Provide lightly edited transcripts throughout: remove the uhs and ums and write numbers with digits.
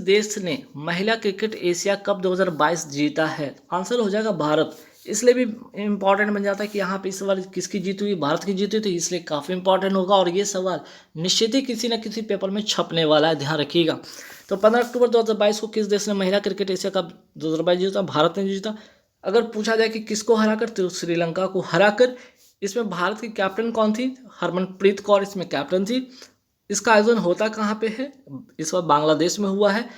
देश ने महिला क्रिकेट एशिया कप 2022 जीता है? आंसर हो जाएगा भारत। इसलिए भी इम्पॉर्टेंट बन जाता है कि यहाँ पे इस बार किसकी जीत हुई, भारत की जीत हुई, तो इसलिए काफ़ी इंपॉर्टेंट होगा और ये सवाल निश्चित ही किसी न किसी पेपर में छपने वाला है, ध्यान रखिएगा। तो 15 अक्टूबर 2022 को किस देश ने महिला क्रिकेट एशिया कप 2022 जीता? भारत ने जीता। अगर पूछा जाए कि किसको हराकर, तो श्रीलंका को हराकर। इसमें भारत की कैप्टन कौन थी? हरमनप्रीत कौर इसमें कैप्टन थी। इसका आयोजन होता कहाँ पे है? इस बार बांग्लादेश में हुआ है।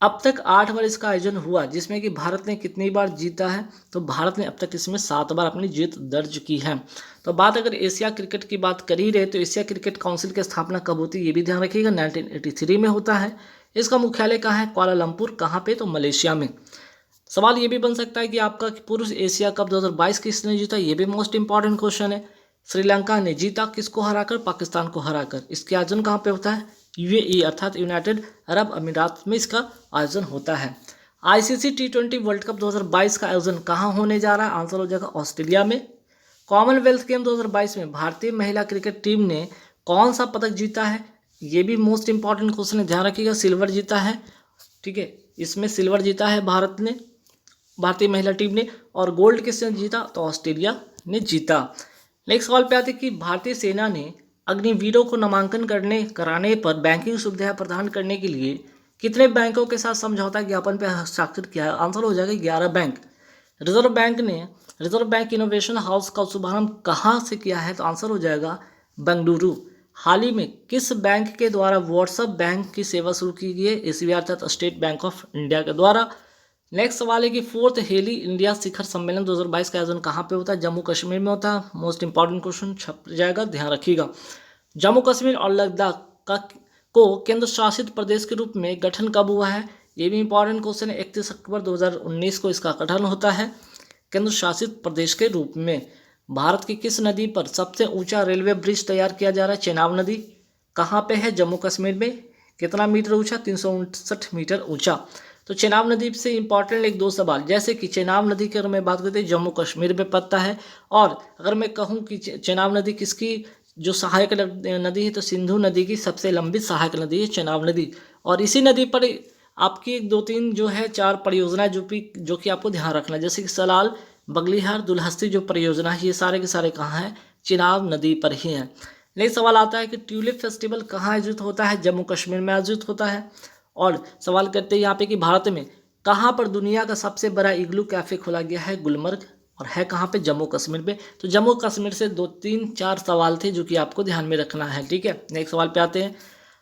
अब तक 8 बार इसका आयोजन हुआ, जिसमें कि भारत ने कितनी बार जीता है? तो भारत ने अब तक इसमें 7 बार अपनी जीत दर्ज की है। तो बात अगर एशिया क्रिकेट की बात कर ही रहे, तो एशिया क्रिकेट काउंसिल की स्थापना कब होती है ये भी ध्यान रखिएगा। 1983 में होता है। इसका मुख्यालय कहाँ है? कुआलालंपुर। कहाँ पे? तो मलेशिया में। सवाल ये भी बन सकता है कि आपका पुरुष एशिया कप 2022 किसने जीता? ये भी मोस्ट इंपॉर्टेंट क्वेश्चन है। श्रीलंका ने जीता, किसको हराकर? पाकिस्तान को हराकर। इसके आयोजन कहाँ पे होता है? यूएई अर्थात यूनाइटेड अरब अमीरात में इसका आयोजन होता है। आईसीसी T20 वर्ल्ड कप 2022 का आयोजन कहाँ होने जा रहा है? आंसर हो जाएगा ऑस्ट्रेलिया में। कॉमनवेल्थ गेम 2022 में भारतीय महिला क्रिकेट टीम ने कौन सा पदक जीता है? ये भी मोस्ट इंपॉर्टेंट क्वेश्चन है, ध्यान रखिएगा। सिल्वर जीता है, ठीक है, इसमें सिल्वर जीता है भारत ने, भारतीय महिला टीम ने। और गोल्ड किसने जीता? तो ऑस्ट्रेलिया ने जीता। नेक्स्ट सवाल पे आते हैं कि भारतीय सेना ने अग्निवीरों को नामांकन कराने पर बैंकिंग सुविधा प्रदान करने के लिए कितने बैंकों के साथ समझौता ज्ञापन पर हस्ताक्षर किया है? आंसर हो जाएगा 11 bank. Reserve bank innovation house का शुभारंभ कहाँ से किया है? तो आंसर हो जाएगा बेंगलुरु। हाल ही में किस बैंक के द्वारा व्हाट्सएप बैंक की सेवा शुरू की गई है? एसबीआई अर्थात स्टेट बैंक ऑफ इंडिया के द्वारा। नेक्स्ट सवाल है कि 4th हेली इंडिया शिखर सम्मेलन 2022 का आयोजन कहाँ पे होता है? जम्मू कश्मीर में होता है। मोस्ट इंपॉर्टेंट क्वेश्चन छप जाएगा, ध्यान रखिएगा। जम्मू कश्मीर और लद्दाख को केंद्र शासित प्रदेश के रूप में गठन कब हुआ है? ये भी इंपॉर्टेंट क्वेश्चन है। 31 अक्टूबर 2019 को इसका गठन होता है केंद्र शासित प्रदेश के रूप में। भारत की किस नदी पर सबसे ऊंचा रेलवे ब्रिज तैयार किया जा रहा है? चेनाब नदी। कहाँ पे है? जम्मू कश्मीर में। कितना मीटर ऊंचा? 359 मीटर ऊंचा। तो चेनाब नदी से इंपॉर्टेंट एक दो सवाल, जैसे कि चेनाब नदी की अगर मैं बात करते हैं जम्मू कश्मीर में पड़ता है, और अगर मैं कहूँ कि चेनाब नदी किसकी जो सहायक नदी है, तो सिंधु नदी की सबसे लंबी सहायक नदी है चेनाब नदी। और इसी नदी पर आपकी एक दो तीन जो है 4 परियोजनाएं जो कि आपको ध्यान रखना है, जैसे कि सलाल, बगलीहार, दुलहस्ती जो परियोजना है, ये सारे के सारे कहाँ हैं? चेनाब नदी पर ही हैं। नेक्स्ट सवाल आता है कि ट्यूलिप फेस्टिवल कहाँ आयोजित होता है? जम्मू कश्मीर में आयोजित होता है। और सवाल करते हैं यहाँ पे कि भारत में कहाँ पर दुनिया का सबसे बड़ा इग्लू कैफे खोला गया है? गुलमर्ग। और है कहाँ पे? जम्मू कश्मीर पे। तो जम्मू कश्मीर से 2 3 4 सवाल थे जो कि आपको ध्यान में रखना है, ठीक है। नेक्स्ट सवाल पे आते हैं।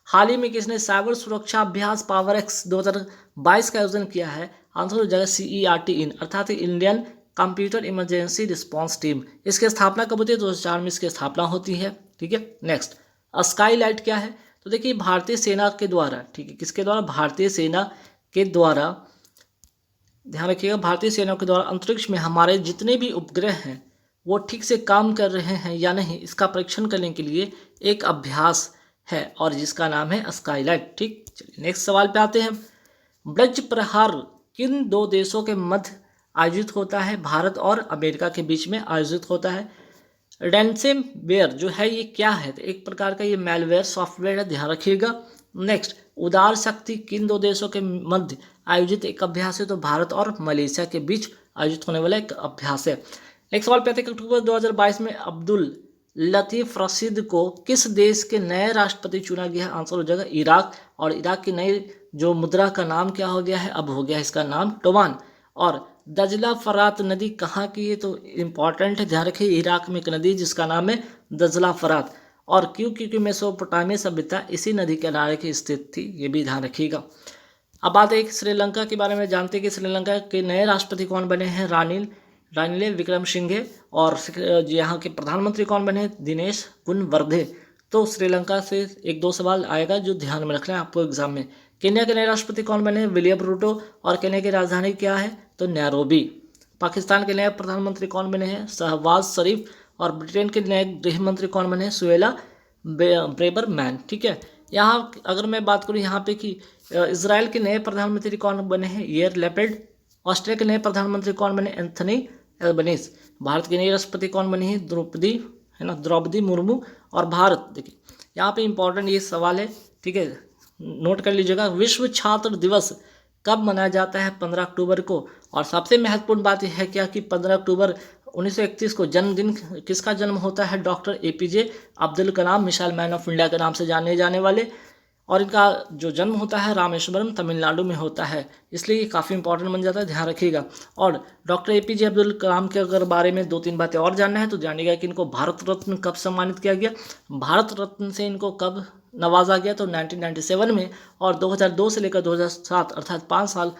हाल ही में किसने साइबर सुरक्षा अभ्यास पावर एक्स 2022 का आयोजन किया है? आंसर हो जाएगा CERT इन अर्थात Indian computer emergency response team. इसकी स्थापना कब होती है? 2004 में इसकी स्थापना होती है, ठीक है। नेक्स्ट, स्काई लाइट क्या है? तो देखिए भारतीय सेना के द्वारा, ठीक है, किसके द्वारा? भारतीय सेना के द्वारा, ध्यान रखिएगा, भारतीय सेना के द्वारा अंतरिक्ष में हमारे जितने भी उपग्रह हैं वो ठीक से काम कर रहे हैं या नहीं, इसका परीक्षण करने के लिए एक अभ्यास है और जिसका नाम है स्काईलाइट, ठीक। चलिए नेक्स्ट सवाल पे आते हैं। ब्रज प्रहार किन 2 देशों के मध्य आयोजित होता है? भारत और अमेरिका के बीच में आयोजित होता है। रैंसमवेयर जो है ये क्या है? तो एक प्रकार का ये मेलवेयर सॉफ्टवेयर है, ध्यान रखिएगा। नेक्स्ट, उदार शक्ति किन 2 देशों के मध्य आयोजित एक अभ्यास है? तो भारत और मलेशिया के बीच आयोजित होने वाला एक अभ्यास है। नेक्स्ट सवाल पे आते हैं। अक्टूबर 2022 में अब्दुल लतीफ रशीद को किस देश के नए राष्ट्रपति चुना गया है? आंसर हो जाएगा इराक। और इराक की नई जो मुद्रा का नाम क्या हो गया है? अब हो गया है इसका नाम टोमान। और दजला फरात नदी कहाँ की है? तो इम्पॉर्टेंट है, ध्यान रखिए, इराक में एक नदी जिसका नाम है दजला फरात। और क्योंकि मेसोपोटामिया सभ्यता इसी नदी के किनारे की स्थित थी, ये भी ध्यान रखिएगा। अब बात है श्रीलंका के बारे में, जानते हैं कि श्रीलंका के नए राष्ट्रपति कौन बने हैं? रानिल विक्रमसिंघे। और यहाँ के प्रधानमंत्री कौन बने हैं? दिनेश गुणवर्धे। तो श्रीलंका से 1-2 सवाल आएगा जो ध्यान में रखना है आपको एग्जाम में। केन्या के नए राष्ट्रपति कौन बने हैं? William Ruto. और केन्या की राजधानी क्या है? तो नैरोबी। पाकिस्तान के नए प्रधानमंत्री कौन बने हैं? शहबाज शरीफ। और ब्रिटेन के नए गृह मंत्री कौन बने हैं? सुएला ब्रेबरमैन, ठीक है। यहाँ अगर मैं बात करूँ यहाँ पे कि इजराइल के नए प्रधानमंत्री कौन बने हैं? यार लैपिड। ऑस्ट्रेलिया के नए प्रधानमंत्री कौन बने? Anthony Albanese. भारत के नए राष्ट्रपति कौन बनी है? द्रौपदी मुर्मू। और भारत, देखिए यहाँ पे इंपॉर्टेंट ये सवाल है, ठीक है, नोट कर लीजिएगा, विश्व छात्र दिवस कब मनाया जाता है? 15 अक्टूबर को। और सबसे महत्वपूर्ण बात यह है क्या कि 15 अक्टूबर 1931 को जन्मदिन किसका जन्म होता है? Doctor APJ Abdul Kalam, missile man of India के नाम से जाने जाने वाले। और इनका जो जन्म होता है रामेश्वरम तमिलनाडु में होता है, इसलिए ये काफ़ी इंपॉर्टेंट बन जाता है, ध्यान रखिएगा। और डॉक्टर APJ अब्दुल कलाम के अगर बारे में 2-3 बातें और जानना है तो जानिएगा कि इनको भारत रत्न कब सम्मानित किया गया, भारत रत्न से इनको कब नवाजा गया, तो 1997 में। और 2002 से लेकर 2007 अर्थात 5 साल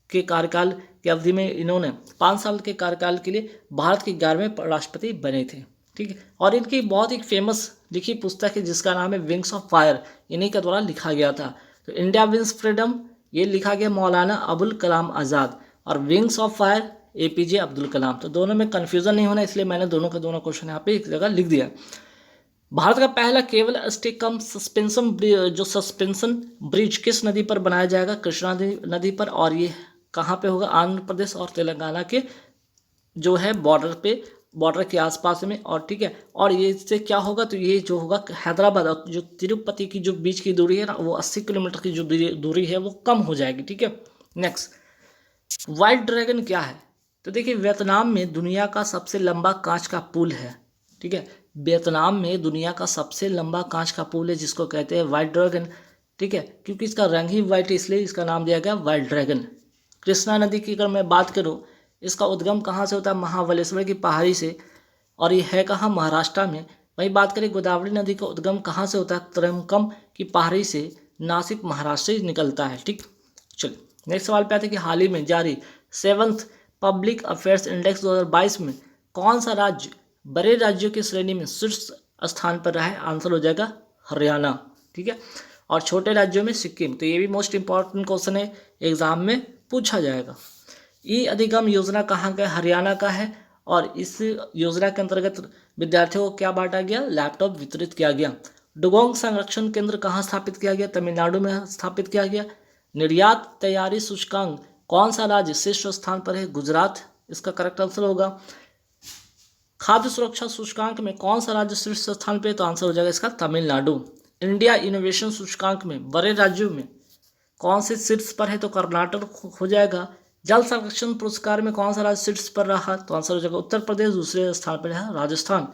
के कार्यकाल की अवधि में इन्होंने 5 साल के कार्यकाल के लिए भारत के 11वें राष्ट्रपति बने थे, ठीक है। और इनकी बहुत ही फेमस लिखी पुस्तक है जिसका नाम है विंग्स ऑफ फायर, इन्हीं के द्वारा लिखा गया था। तो इंडिया विंस फ्रीडम ये लिखा गया मौलाना अबुल कलाम आज़ाद, और wings of fire APJ Abdul Kalam. तो दोनों में कन्फ्यूज़न नहीं होना, इसलिए मैंने दोनों के दोनों क्वेश्चन यहाँ पे एक जगह लिख दिया। भारत का पहला केबल स्टिक कम सस्पेंशन ब्रिज किस नदी पर बनाया जाएगा? कृष्णा नदी पर। और ये कहाँ पे होगा? आंध्र प्रदेश और तेलंगाना के जो है बॉर्डर के आसपास में। और ठीक है, और ये इससे क्या होगा, तो ये जो होगा हैदराबाद और जो तिरुपति की जो बीच की दूरी है ना, वो 80 किलोमीटर की जो दूरी है वो कम हो जाएगी, ठीक है। नेक्स्ट, व्हाइट ड्रैगन क्या है? तो देखिए, वियतनाम में दुनिया का सबसे लंबा कांच का पुल है, ठीक है। वियतनाम में दुनिया का सबसे लंबा कांच का पुल है जिसको कहते हैं व्हाइट ड्रैगन, ठीक है, क्योंकि इसका रंग ही व्हाइट है इसलिए इसका नाम दिया गया व्हाइट ड्रैगन। कृष्णा नदी की अगर मैं बात करूं, इसका उद्गम कहाँ से होता है? महाबलेश्वर की पहाड़ी से, और ये है कहाँ? महाराष्ट्र में। वहीं बात करें गोदावरी नदी का उद्गम कहाँ से होता है? त्रयंबकम की पहाड़ी से, नासिक महाराष्ट्र से निकलता है, ठीक। चलिए नेक्स्ट सवाल पे आते हैं कि हाल ही में जारी 7th पब्लिक अफेयर्स इंडेक्स 2022 में कौन सा राज्य बड़े राज्यों की श्रेणी में शीर्ष स्थान पर रहा है? आंसर हो जाएगा हरियाणा, ठीक है। और छोटे राज्यों में सिक्किम। तो ये भी मोस्ट इंपॉर्टेंट क्वेश्चन है, एग्जाम में पूछा जाएगा। ई अधिगम योजना कहाँ का? हरियाणा का है। और इस योजना के अंतर्गत विद्यार्थियों को क्या बांटा गया? लैपटॉप वितरित किया गया। डुगोंग संरक्षण केंद्र कहाँ स्थापित किया गया? तमिलनाडु में स्थापित किया गया। निर्यात तैयारी सूचकांक कौन सा राज्य शीर्ष स्थान पर है? गुजरात इसका करेक्ट आंसर होगा। खाद्य सुरक्षा सूचकांक में कौन सा राज्य शीर्ष स्थान पे? तो आंसर हो जाएगा इसका तमिलनाडु। इंडिया इनोवेशन सूचकांक में बड़े राज्यों में कौन से शीर्ष पर है? तो कर्नाटक हो जाएगा। जल संरक्षण पुरस्कार में कौन सा राज्य शीर्ष पर रहा? तो आंसर हो जाएगा उत्तर प्रदेश। दूसरे स्थान पर है Rajasthan.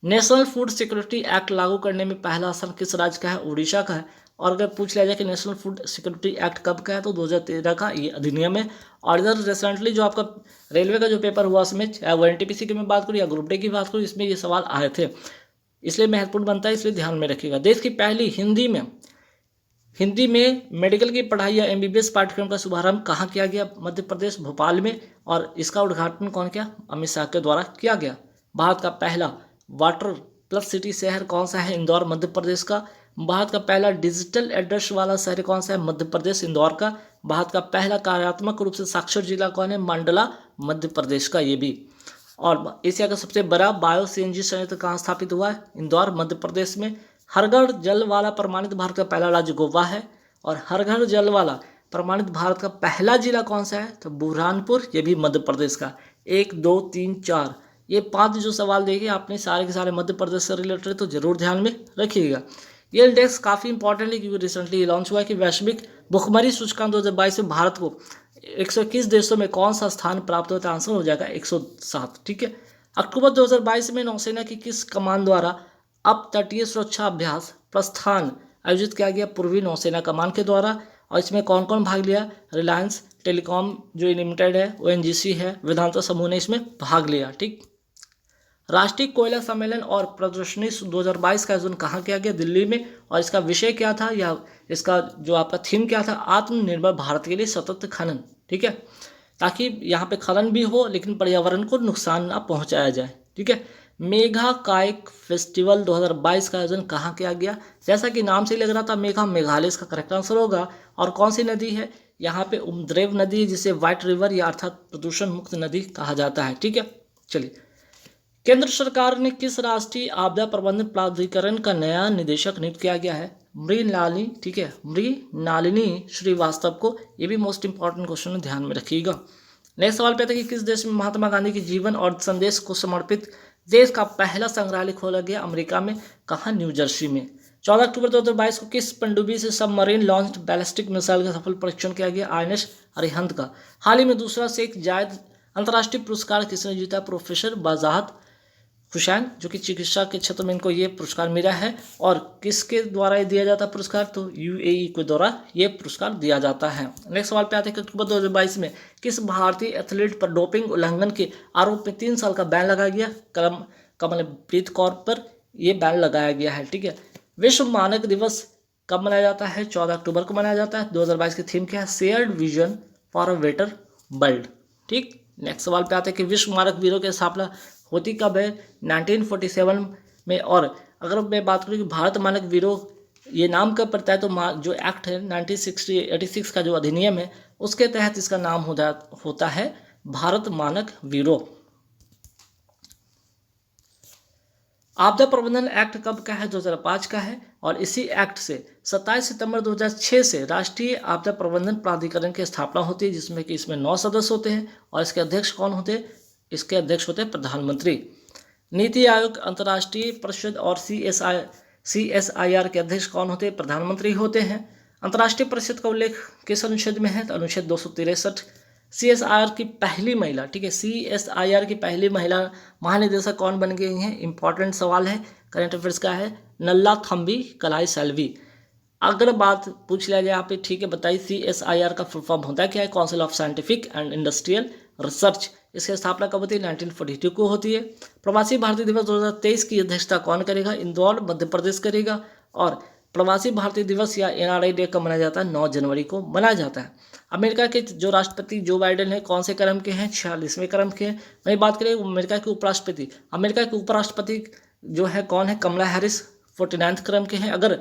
National food security act लागू करने में पहला स्थान किस राज्य का है? उड़ीसा का है। और अगर पूछ लिया जाए कि नेशनल फूड सिक्योरिटी एक्ट कब का है, तो 2013 का ये अधिनियम है। और इधर रिसेंटली जो आपका रेलवे का जो पेपर हुआ उसमें, चाहे वो NTPC की मैं बात करूँ या ग्रुप डी की बात करूँ, इसमें ये सवाल आए थे, इसलिए महत्वपूर्ण बनता है, इसलिए ध्यान में रखिएगा। देश की पहली हिंदी में मेडिकल की पढ़ाई या MBBS पाठ्यक्रम का शुभारंभ कहाँ किया गया? मध्य प्रदेश भोपाल में। और इसका उद्घाटन कौन किया? अमित शाह के द्वारा किया गया। भारत का पहला वाटर प्लस सिटी शहर कौन सा है? इंदौर मध्य प्रदेश का। भारत का पहला डिजिटल एड्रेस वाला शहर कौन सा है? मध्य प्रदेश इंदौर का। भारत का पहला कार्यात्मक रूप से साक्षर जिला कौन है? मंडला मध्य प्रदेश का ये भी। और एशिया का सबसे बड़ा बायो CNG संयंत्र कहाँ स्थापित हुआ है? इंदौर मध्य प्रदेश में। हर घर जल वाला प्रमाणित भारत का पहला राज्य गोवा है। और हर घर जल वाला प्रमाणित भारत का पहला जिला कौन सा है? तो बुरहानपुर, ये भी मध्य प्रदेश का। 1 2 3 4 ये 5 जो सवाल देखे आपने सारे के सारे मध्य प्रदेश से रिलेटेड, तो जरूर ध्यान में रखिएगा। ये इंडेक्स काफ़ी इंपॉर्टेंट है क्योंकि रिसेंटली लॉन्च हुआ है कि वैश्विक भुखमरी सूचकांक 2022 में भारत को 121 देशों में कौन सा स्थान प्राप्त होता है? आंसर हो जाएगा 107, ठीक है। अक्टूबर 2022 में नौसेना की किस कमान द्वारा अप तटीय सुरक्षा अभ्यास प्रस्थान आयोजित किया गया? पूर्वी नौसेना कमान के द्वारा। और इसमें कौन कौन भाग लिया? रिलायंस टेलीकॉम जो लिमिटेड है, ONGC है, वेदांता समूह ने इसमें भाग लिया, ठीक। राष्ट्रीय कोयला सम्मेलन और प्रदर्शनी 2022 का आयोजन कहाँ किया गया? दिल्ली में। और इसका विषय क्या था या इसका जो आपका थीम क्या था? आत्मनिर्भर भारत के लिए सतत खनन, ठीक है, ताकि यहाँ पे खनन भी हो लेकिन पर्यावरण को नुकसान ना पहुँचाया जाए, ठीक है। मेघा काइक फेस्टिवल 2022 का आयोजन कहाँ किया गया? जैसा कि नाम से ही लग रहा था, मेघा मेघालय इसका करेक्ट आंसर होगा। और कौन सी नदी है? यहाँ पे उमद्रेव नदी है जिसे व्हाइट रिवर या अर्थात प्रदूषण मुक्त नदी कहा जाता है, ठीक है। चलिए, केंद्र सरकार ने किस राष्ट्रीय आपदा प्रबंधन प्राधिकरण का नया निदेशक नियुक्त किया गया है? मृणालिनी, ठीक है, मृणालिनी श्रीवास्तव को। ये भी मोस्ट इंपॉर्टेंट क्वेश्चन है, ध्यान में रखिएगा। नेक्स्ट सवाल पे आता है कि किस देश में महात्मा गांधी के जीवन और संदेश को समर्पित देश का पहला संग्रहालय खोला गया? अमेरिका में। कहाँ? न्यू जर्सी में। 14 अक्टूबर 2022 को किस पनडुब्बी से सबमरीन लॉन्च्ड बैलिस्टिक मिसाइल का सफल परीक्षण किया गया? INS अरिहंत का। हाल ही में दूसरा शेख जायद अंतर्राष्ट्रीय पुरस्कार किसने जीता? प्रोफेसर बाजाहत हुसैन, जो कि चिकित्सा के क्षेत्र में इनको ये पुरस्कार मिला है। और किसके द्वारा ये दिया जाता है पुरस्कार? तो UAE के द्वारा ये पुरस्कार दिया जाता है। नेक्स्ट सवाल पे आते हैं कि अक्टूबर 2022 में किस भारतीय एथलीट पर डोपिंग उल्लंघन के आरोप में 3 साल का बैन लगाया गया? कमलप्रीत कौर पर यह बैन लगाया गया है। ठीक है। विश्व मानक दिवस कब मनाया जाता है? 14 अक्टूबर को मनाया जाता है। 2022 की थीम क्या है? Shared vision for a better world. ठीक। नेक्स्ट सवाल पे आते हैं कि विश्व मानक वीरों की स्थापना होती कब है? 1947 में। और अगर मैं बात करूँ कि भारत मानक वीरों ये नाम कब पड़ता है, तो जो एक्ट है 1986 का जो अधिनियम है उसके तहत इसका नाम होता है भारत मानक वीरों। आपदा प्रबंधन एक्ट कब का है? 2005 का है। और इसी एक्ट से 27 सितंबर 2006 से राष्ट्रीय आपदा प्रबंधन प्राधिकरण की स्थापना होती है, जिसमें कि इसमें 9 सदस्य होते हैं। और इसके अध्यक्ष कौन होते हैं? इसके अध्यक्ष होते हैं प्रधानमंत्री। नीति आयोग, अंतर्राष्ट्रीय परिषद और CSIR के अध्यक्ष कौन होते हैं? प्रधानमंत्री होते हैं। अंतर्राष्ट्रीय परिषद का उल्लेख किस अनुच्छेद में है? तो अनुच्छेद 263। CSIR की पहली महिला, ठीक है, CSIR की पहली महिला महानिदेशक कौन बन गई हैं? इंपॉर्टेंट सवाल है, करंट अफेयर्स का है, नल्लाथम्बी कलाई सेल्वी। अगर बात पूछ लिया जाए यहाँ पे, ठीक है, बताइए CSIR का फुल फॉर्म होता है क्या है? Council of scientific and industrial research. इसकी स्थापना कब होती है? 1942 को होती है। प्रवासी भारतीय दिवस 2023 की अध्यक्षता कौन करेगा? इंदौर, मध्य प्रदेश करेगा। और प्रवासी भारतीय दिवस या NRI डे कब मनाया जाता है? 9 जनवरी को मनाया जाता है। अमेरिका के जो राष्ट्रपति जो बाइडेन है कौन से क्रम के हैं? 46वें क्रम के हैं। वही बात करें अमेरिका के उपराष्ट्रपति, अमेरिका के उपराष्ट्रपति जो है कौन है? कमला हैरिस 49 क्रम के हैं। अगर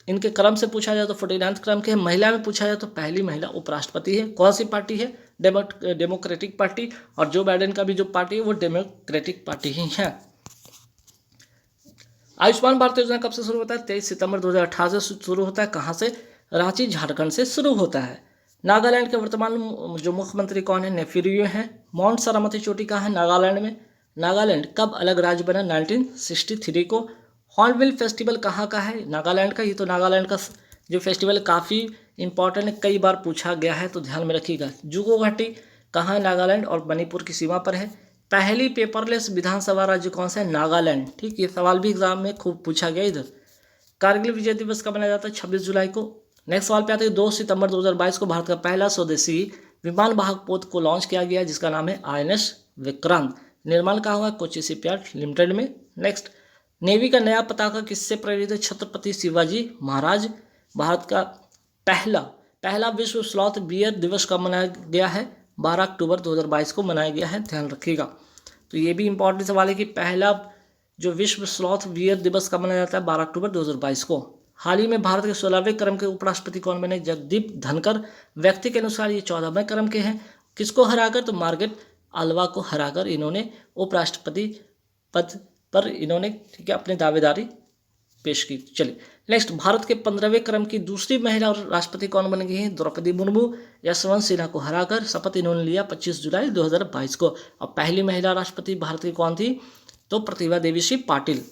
इनके क्रम से पूछा जाए तो 49 क्रम के हैं। महिला में पूछा जाए तो पहली महिला उपराष्ट्रपति है। कौन सी पार्टी है? Democratic party. और जो बाइडेन का भी जो पार्टी है वो डेमोक्रेटिक पार्टी ही है। आयुष्मान भारत योजना कब से शुरू होता है? 23 सितंबर 2018 से शुरू होता है। कहाँ से? रांची, झारखंड से शुरू होता है। नागालैंड के वर्तमान जो मुख्यमंत्री कौन है? नेफ्यू रियो हैं। माउंट सारामती चोटी कहाँ है? नागालैंड में। नागालैंड कब अलग राज्य बना? 1963 को। हॉर्नबिल फेस्टिवल कहाँ का है? नागालैंड का। ये तो नागालैंड का जो फेस्टिवल काफ़ी इंपॉर्टेंट है, कई बार पूछा गया है, तो ध्यान में रखिएगा। जुगो घाटी कहाँ है? नागालैंड और मणिपुर की सीमा पर है। पहली पेपरलेस विधानसभा राज्य कौन सा है? नागालैंड। ठीक, ये सवाल भी एग्जाम में खूब पूछा गया इधर। कारगिल विजय दिवस कब मनाया जाता है? 26 जुलाई को। नेक्स्ट सवाल पे आते हैं 2 सितंबर 2022 को भारत का पहला स्वदेशी विमान वाहक पोत को लॉन्च किया गया, जिसका नाम है INS विक्रांत। निर्माण कहाँ हुआ? कोची शिपयार्ड लिमिटेड में। नेक्स्ट, नेवी का नया पताका किससे प्रेरित है? छत्रपति शिवाजी महाराज। भारत का पहला विश्व स्लॉथ बियर दिवस कब मनाया गया है? 12 अक्टूबर 2022 को मनाया गया है, ध्यान रखिएगा। तो ये भी इंपॉर्टेंट सवाल है कि पहला जो विश्व स्लॉथ बियर दिवस कब मनाया जाता है? 12 अक्टूबर 2022 को। हाल ही में भारत के 16वें क्रम के उपराष्ट्रपति कौन बने? जगदीप धनखड़। व्यक्ति के अनुसार ये 14वें क्रम के हैं। किसको हराकर? तो मार्गरेट आल्वा को हराकर इन्होंने उपराष्ट्रपति पद पर इन्होंने, ठीक है, अपनी दावेदारी पेश की। चलिए नेक्स्ट, भारत के 15वें क्रम की दूसरी महिला और राष्ट्रपति कौन बन गई हैं? द्रौपदी मुर्मू। यशवंत सिन्हा को हराकर शपथ इन्होंने लिया 25 जुलाई 2022 को। और पहली महिला राष्ट्रपति भारत की कौन थी? तो प्रतिभा देवी सिंह पाटिल।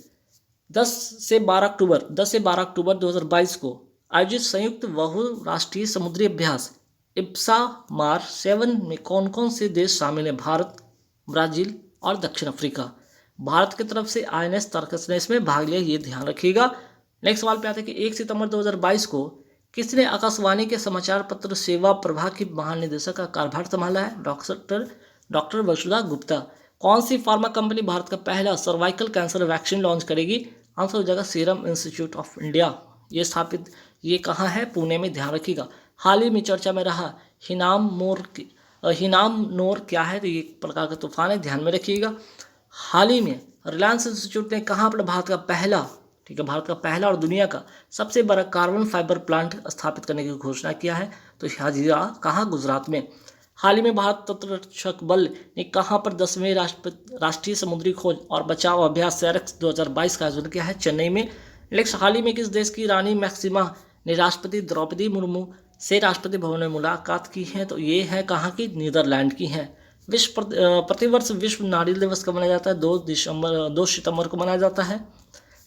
10 से 12 अक्टूबर 2022 को आयोजित संयुक्त बहुराष्ट्रीय समुद्री अभ्यास इप्सा मार 7 में कौन कौन से देश शामिल हैं? भारत, ब्राजील और दक्षिण अफ्रीका। भारत की तरफ से INS तर्कस ने इसमें भाग लिया, ये ध्यान रखिएगा। नेक्स्ट सवाल पे आते हैं कि 1 सितंबर 2022 को किसने आकाशवाणी के समाचार पत्र सेवा प्रभाग की महानिदेशक का कार्यभार संभाला है? डॉक्टर वसुधा गुप्ता। कौन सी फार्मा कंपनी भारत का पहला सर्वाइकल कैंसर वैक्सीन लॉन्च करेगी? आंसर हो जाएगा सीरम इंस्टीट्यूट ऑफ इंडिया। ये कहाँ है? पुणे में, ध्यान रखिएगा। हाल ही में चर्चा में रहा हिनाम नोर क्या है? तो ये एक प्रकार का तूफान है, ध्यान में रखिएगा। हाल ही में रिलायंस इंस्टीट्यूट ने कहाँ पर भारत का पहला, ठीक है, भारत का पहला और दुनिया का सबसे बड़ा कार्बन फाइबर प्लांट स्थापित करने की घोषणा किया है? तो हाजिरा कहाँ? गुजरात में। हाल ही में भारत तटरक्षक बल ने कहाँ पर 10वें राष्ट्रीय समुद्री खोज और बचाव अभ्यास SAREX 2022 का आयोजन किया है? चेन्नई में। नेक्स्ट, हाल ही में किस देश की रानी मैक्सिमा ने राष्ट्रपति द्रौपदी मुर्मू से राष्ट्रपति भवन में मुलाकात की है? तो ये है कहाँ की? नीदरलैंड की है। प्रतिवर्ष विश्व नारियल दिवस कब मनाया जाता है? 2 सितंबर को मनाया जाता है।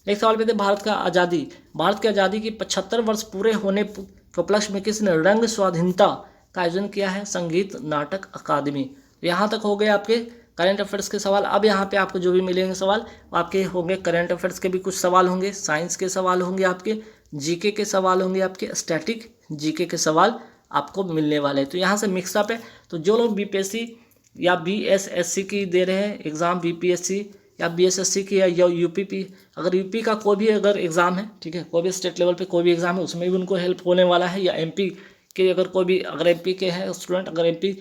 नेक्स्ट सवाल पे थे भारत की आज़ादी की 75 वर्ष पूरे होने के उपलक्ष्य में किसने रंग स्वाधीनता का आयोजन किया है? संगीत नाटक अकादमी। यहाँ तक हो गए आपके करंट अफेयर्स के सवाल। अब यहाँ पे आपको जो भी मिलेंगे सवाल आपके होंगे करंट अफेयर्स के भी कुछ सवाल होंगे, साइंस के सवाल होंगे, आपके जीके के सवाल होंगे, आपके स्टैटिक जीके के सवाल आपको मिलने वाले हैं। तो यहाँ से मिक्सअप है। तो जो लोग बीपीएससी या बीएसएससी की दे रहे हैं एग्ज़ाम, बीपीएससी या बीएसएससी की या यूपी, अगर यूपी का कोई भी अगर एग्ज़ाम है, ठीक है, कोई भी स्टेट लेवल पे कोई भी एग्ज़ाम है उसमें भी उनको हेल्प होने वाला है, या एमपी के अगर कोई भी अगर एमपी के हैं स्टूडेंट अगर एमपी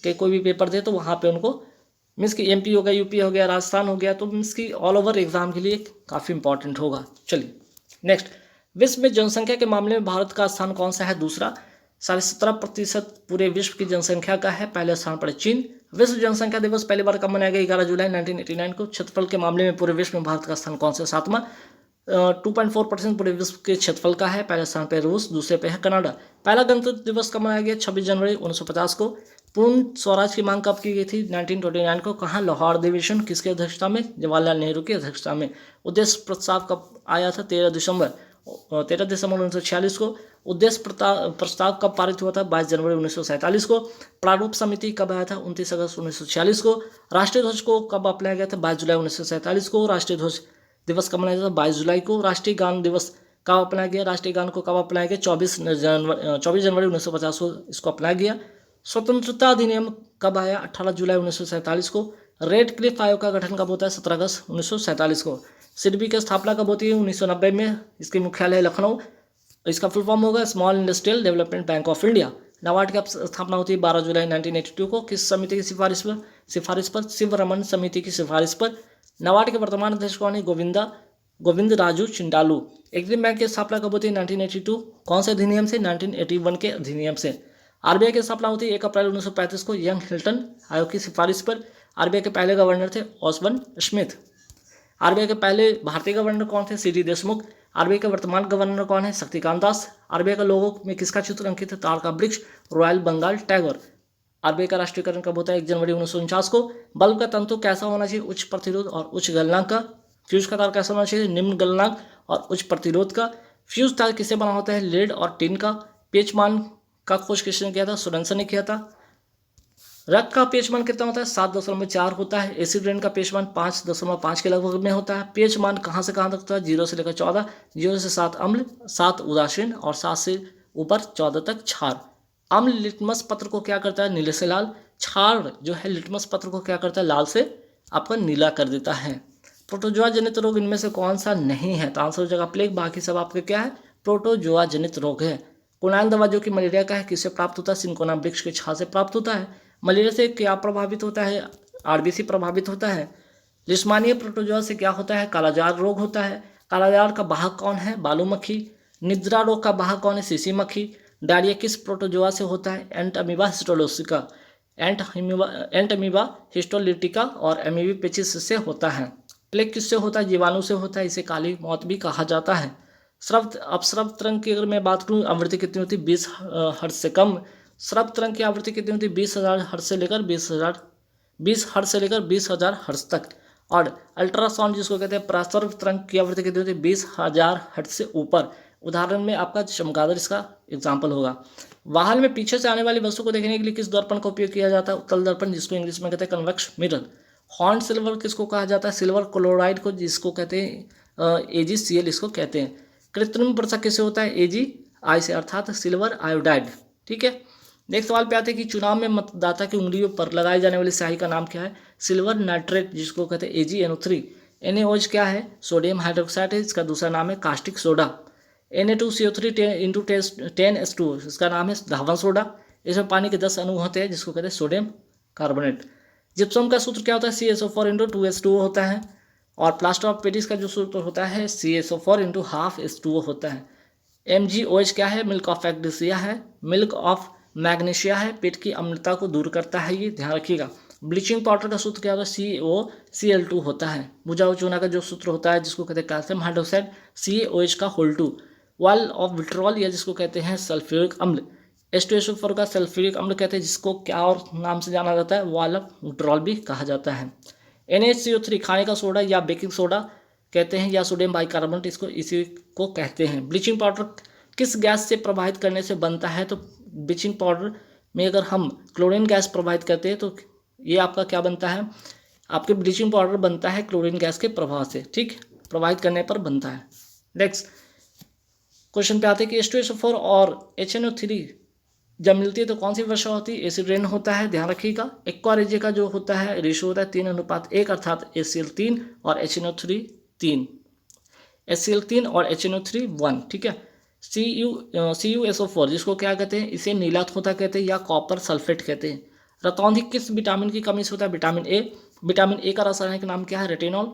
के कोई भी पेपर दे तो वहाँ पे उनको मीन्स कि एमपी हो गया, यूपी हो गया, राजस्थान हो गया, तो मीन्स कि ऑल ओवर एग्जाम के लिए काफ़ी इंपॉर्टेंट होगा। चलिए नेक्स्ट, विश्व में जनसंख्या के मामले में भारत का स्थान कौन सा है? दूसरा। 17.5% पूरे विश्व की जनसंख्या का है। पहले स्थान पर चीन। विश्व जनसंख्या दिवस पहली बार कब मनाया गया? 11 जुलाई 1989 को। क्षेत्रफल के मामले में पूरे विश्व में भारत का स्थान कौन सा? 7वां। 2.4% पूरे विश्व के क्षेत्रफल का है। पहले स्थान पर रूस, दूसरे पे है कनाडा। पहला गणतंत्र दिवस कब मनाया गया? 26 जनवरी 1950 को। पूर्ण स्वराज की मांग कब की गई थी? 1929 को। कहाँ? लाहौर अधिवेशन। किसकी अध्यक्षता में? जवाहरलाल नेहरू की अध्यक्षता में। उद्देश्य प्रस्ताव कब आया था? 13 दिसंबर 1946 को। उद्देश्य प्रस्ताव कब पारित हुआ था? 22 जनवरी 1947 को। प्रारूप समिति कब आया था? 29 अगस्त 1946 को। राष्ट्रीय ध्वज को कब अपनाया गया था? 22 जुलाई 1947 को। राष्ट्रीय ध्वज दिवस कब मनाया जाता है? 22 जुलाई को। राष्ट्रीय गान दिवस कब अपनाया गया? राष्ट्रीय गान को कब अपनाया गया? 24 जनवरी 1950 को इसको अपनाया गया। स्वतंत्रता अधिनियम कब आया? 18 जुलाई 1947 को। रेड क्लिफ आयोग का गठन कब होता है? 17 अगस्त 1947 को। सिडबी की स्थापना कब होती है? 1990 में। इसकी मुख्यालय लखनऊ। इसका फुल फॉर्म होगा small industrial development bank of India. NABARD की स्थापना होती है 12 जुलाई 1982 को। किस समिति की सिफारिश पर? शिवरमन समिति की सिफारिश पर। नाबार्ड के वर्तमान अध्यक्ष कौन है? गोविंद राजू चिंडालू। एग्जिम बैंक की स्थापना कब होती है? 1982। कौन से अधिनियम से? 1981 के अधिनियम से। आरबीआई की स्थापना होती है 1 अप्रैल 1935 को यंग हिल्टन आयोग की सिफारिश पर। आरबीआई के पहले गवर्नर थे ओसबर्न स्मिथ। आरबीआई के पहले भारतीय गवर्नर कौन थे? सीडी देशमुख। आरबीआई के वर्तमान गवर्नर कौन है? शक्तिकांत दास। आरबीआई का लोगो में किसका चित्र अंकित है? ताड़ का वृक्ष, रॉयल बंगाल टाइगर। आरबीआई का राष्ट्रीयकरण कब होता है? 1 जनवरी 1949 को। बल्ब का तंतु कैसा होना चाहिए? उच्च प्रतिरोध और उच्च गलनांक का। फ्यूज का तार कैसा होना चाहिए? निम्न गलनांक और उच्च प्रतिरोध का। फ्यूज तार किससे बना होता है? लेड और टिन का। पेचमान का खोज किसने किया था? सोरेनसन ने किया था। रक्त का पेचमान कितना होता है? 7.4 होता है। एसिड रेन का पेचमान 5.5 के लगभग में होता है। पेचमान कहाँ से कहाँ तक होता है? 0 से लेकर 14, 0 से 7 अम्ल, 7 उदासीन और 7 से ऊपर 14 तक क्षार। अम्ल लिटमस पत्र को क्या करता है? नीले से लाल। क्षार जो है लिटमस पत्र को क्या करता है? लाल से आपका नीला कर देता है। प्रोटोजोआ जनित रोग इनमें से कौन सा नहीं है? तो आंसर हो जाएगा प्लेग। बाकी सब आपके क्या है? प्रोटोजोआ जनित रोग है। कुनाइन दवा जो कि मलेरिया का है किससे प्राप्त होता है? सिंकोना वृक्ष के छाल से प्राप्त होता है। मलेरिया से क्या प्रभावित होता है? आरबीसी प्रभावित होता है। लिस्मानिया प्रोटोजोआ से क्या होता है? कालाजार रोग होता है। कालाजार का वाहक कौन है? बालू मक्खी। निद्रा रोग का वाहक कौन है? सीसी मक्खी। डायरिया किस प्रोटोजोआ से होता है? एंट अमीबा हिस्टोलोसिका, एंट अमीबा हिस्टोलिटिका और अमीबी पेचिस से होता है। प्लेग किससे होता है? जीवाणु से होता है। इसे काली मौत भी कहा जाता है। अपस्रव तरंग की अगर मैं बात करूँ आवृत्ति कितनी होती है? 20 हर्ट्ज से कम। स्रव तरंग की आवृत्ति कितनी होती है? 20,000 हर्ट्ज से लेकर 20 हर्ट्ज से लेकर 20,000 हर्ट्ज तक। और अल्ट्रासाउंड जिसको कहते हैं प्रसर्व तरंग की आवृत्ति कितनी होती है? 20,000 हर्ट्ज से ऊपर। उदाहरण में आपका चमगादड़ इसका एग्जाम्पल होगा। वाहन में पीछे से आने वाली वस्तु को देखने के लिए किस दर्पण का उपयोग किया जाता है? उत्तल दर्पण, जिसको इंग्लिश में कहते हैं कन्वेक्स मिरर। हॉर्न सिल्वर किसको कहा जाता है? सिल्वर क्लोराइड को, जिसको कहते हैं AgCl इसको कहते हैं। कृत्रिम वर्षा किससे होता है? AgI से, अर्थात सिल्वर आयोडाइड। ठीक है। नेक्स्ट सवाल पे आते हैं कि चुनाव में मतदाता की उंगलियों पर लगाई जाने वाली स्याही का नाम क्या है? सिल्वर नाइट्रेट, जिसको कहते हैं AgNO3। NaOH क्या है? सोडियम हाइड्रोक्साइड है। इसका दूसरा नाम है कास्टिक सोडा। Na2CO3 10H2 इसका नाम है धावन सोडा। इसमें पानी के 10 अणु होते हैं, जिसको कहते हैं सोडियम कार्बोनेट। जिप्सम का सूत्र क्या होता है? CaSO4 होता है। और प्लास्टर ऑफ पेरिस का जो सूत्र होता है CaSO4 होता है। MgOH क्या है? मिल्क ऑफ मैग्नीशिया है। मिल्क ऑफ मैग्नीशिया है। पेट की अम्लता को दूर करता है, ये ध्यान रखिएगा। ब्लीचिंग पाउडर का सूत्र क्या होता है? CaCl2 होता है। बुझाऊ चूना का जो सूत्र होता है, जिसको कहते हैं calcium hydroxide, CaOH wall of vitriol, या जिसको कहते हैं सल्फ्यूरिक अम्ल। H2SO4 का सल्फ्यूरिक अम्ल कहते हैं, जिसको क्या और नाम से जाना जाता है? वाल ऑफ विट्रॉल भी कहा जाता है। NaCO3 खाने का सोडा या बेकिंग सोडा, कहते हैं या सोडियम बाइकार्बोनेट इसको इसी को कहते हैं। ब्लीचिंग पाउडर किस गैस से प्रवाहित करने से बनता है? तो ब्लीचिंग पाउडर में अगर हम क्लोरीन गैस प्रवाहित करते हैं तो ये आपका क्या बनता है, आपके ब्लीचिंग पाउडर बनता है क्लोरीन गैस के प्रभाव से, ठीक, प्रवाहित करने पर बनता है। नेक्स्ट क्वेश्चन पे आते हैं कि H2SO4 और HNO3 जब मिलती है तो कौन सी वर्षा होती है? एसिड रेन होता है, ध्यान रखिएगा। एक्वा रेजियो का जो होता है रेशियो होता है 3:1 अर्थात HCl3 और HNO3 3, HCl3 और HNO3 1, ठीक है। CuSO4 जिसको क्या कहते हैं, इसे नीलात होता कहते हैं या कॉपर सल्फेट कहते हैं। रतौंधी किस विटामिन की कमी से होता है? Vitamin A. विटामिन ए का रासायनिक नाम क्या है? रेटिनॉल।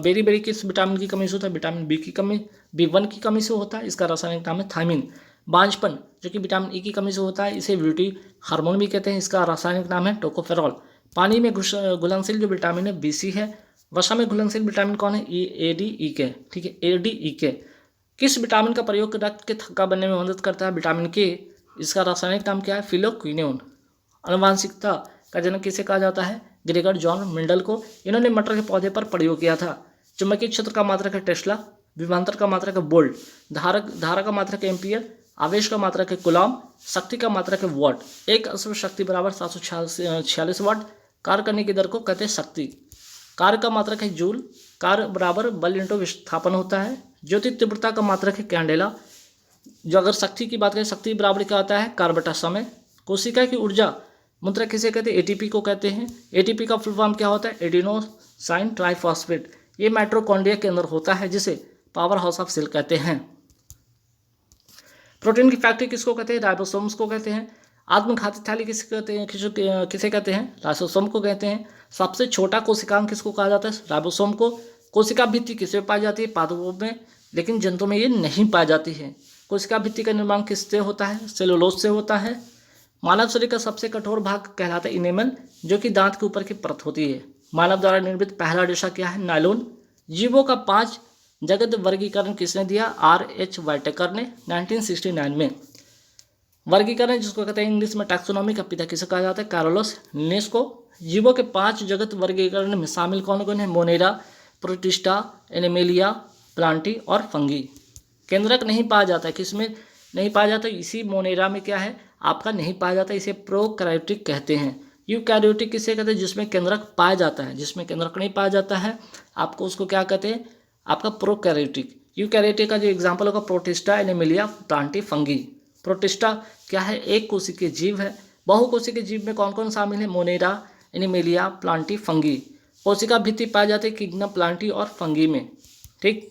बेरी किस विटामिन की कमी से होता है? विटामिन बी की कमी, B1 की कमी से होता है, इसका रासायनिक नाम है थायमिन। बांझपन जो कि विटामिन ई की कमी से होता है, इसे ब्यूटी हार्मोन भी कहते हैं, इसका रासायनिक नाम है टोकोफेरॉल। पानी में घुलनशील जो विटामिन है BC है। वसा में घुलनशील विटामिन कौन है? ADEK, ठीक है, ADEK। किस विटामिन का प्रयोग रक्त के थक्का बनने में मदद करता है? विटामिन के, इसका रासायनिक नाम क्या है? फिलोक्विनोन। आनुवांशिकता का जनक किसे कहा जाता है? ग्रेगर जॉन मेंडल को। इन्होंने मटर के पौधे पर प्रयोग किया था। चुंबकीय क्षेत्र का मात्रक है टेस्ला, विभवांतर का मात्रक है वोल्ट, धारा का मात्रक है एम्पियर, आवेश का मात्रक है कूलॉम, शक्ति का मात्रक है वॉट। एक अश्व शक्ति बराबर 746 वाट। कार्य करने की दर को कहते हैं शक्ति। कार्य का मात्रक है जूल, कार्य बराबर बल इंटू विस्थापन होता है। ज्योति तीव्रता का मात्रक है कैंडेला। जो अगर शक्ति की बात करें, शक्ति बराबर क्या होता है? कार्य बटा समय। कोशिका की ऊर्जा मुद्रा किसे कहते हैं? ATP को कहते हैं। ATP का फुल फॉर्म क्या होता है? Adenosine triphosphate. ये माइटोकॉन्ड्रिया के अंदर होता है, जिसे पावर हाउस ऑफ सेल कहते हैं। प्रोटीन की फैक्ट्री किसको कहते हैं? राइबोसोम्स को कहते हैं। आत्मघाती थैली किसे कहते हैं? किसे कहते हैं? लाइसोसोम को कहते हैं। सबसे छोटा कोशिकांग किसको कहा जाता है? राइबोसोम को। कोशिका भित्ति किससे पाई जाती है? पादपों में, लेकिन जंतुओं में ये नहीं पाई जाती है। कोशिका भित्ति का निर्माण किससे होता है? सेलुलोज से होता है। मानव शरीर का सबसे कठोर भाग कहलाता है इनेमल, जो कि दांत के ऊपर की परत होती है। मानव द्वारा निर्मित पहला रेशा क्या है? नायलॉन। जीवों का 5 जगत वर्गीकरण किसने दिया? R.H. वाइटेकर ने 1969 में। वर्गीकरण जिसको कहते हैं इंग्लिश में टैक्सोनॉमी का पिता किसे कहा जाता है? कार्लोस लिनेस को। जीवों के 5 जगत वर्गीकरण में शामिल कौन कौन है? मोनेरा, प्रोटिस्टा, एनिमेलिया, प्लांटी और फंगी। केंद्रक नहीं पाया जाता है, किसमें नहीं पाया जाता? इसी मोनेरा में क्या है आपका नहीं पाया जाता, इसे प्रोकैरियोटिक कहते हैं। यूकैरियोटिक किसे कहते हैं? जिसमें केंद्रक पाया जाता है। जिसमें केंद्रक नहीं पाया जाता है आपको उसको क्या कहते हैं? आपका प्रोकैरियोटिक। यूकैरियोटिक का जो एग्जाम्पल होगा protista, animalia, Plantae, fungi. Protista क्या है? एक कोशिकीय जीव है। बहुकोशिकीय जीव में कौन कौन शामिल है? Monera, animalia, Plantae, fungi. कोशिका भित्ति पाई जाती है किग्ना, प्लांटी और फंगी में, ठीक।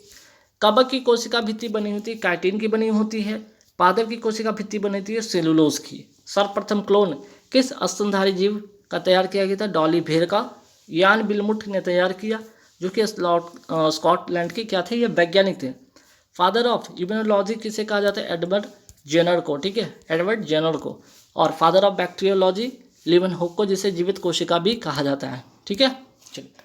कवक की कोशिका भित्ति बनी होती है काइटिन की बनी होती है। पादप की कोशिका भित्ति बनी होती है सेलुलोज की। सर्वप्रथम क्लोन किस स्तनधारी जीव का तैयार किया गया था? डॉली भेड़ का। यान बिलमुट ने तैयार किया, जो कि स्कॉटलैंड के क्या थे? ये वैज्ञानिक थे। फादर ऑफ इम्यूनोलॉजी किसे कहा जाता है? एडवर्ड जेनर को, ठीक है, एडवर्ड जेनर को। और फादर ऑफ बैक्टीरियोलॉजी लिवन हुक को, जिसे जीवित कोशिका भी कहा जाता है, ठीक है। चलिए।